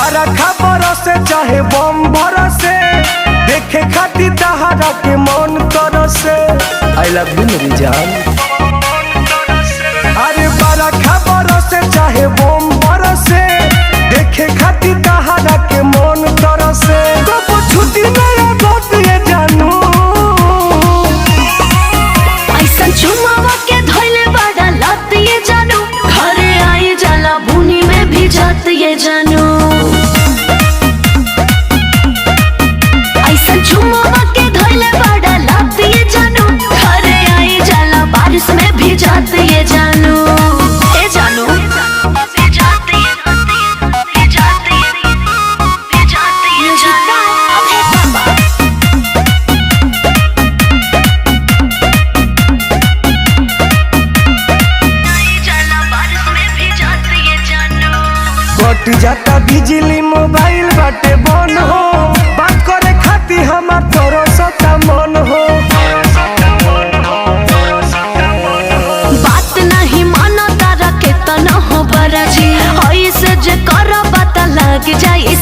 बरखा बरसे चाहे बम बरसे, देखे खातिर तहरा के मन तरसे। आई लव यू मेरी जान। अरे बरखा बरसे चाहे बम बरसे, देखे खातिर तहरा के मन तरसे। कब छुट्टी मेरा दोस्त ये जानू, ऐसा चुमावा के धोइले बड़ा लत ये जानू, घरे आई जाला बुनी में भी जात ये जानू। ऐसा चुमावा के धोइले बड़ा लत ये जानू, घरे आई जाला बारिश में भी जात ये जानू। ए जानू कट जाता बिजली मोबाइल बाटे बन हो, बात करे खातिर हमार तोरो सता मन हो। बात नहीं मानो तारा के तना हो बराजी, ऐसे जे करो पता लग जाई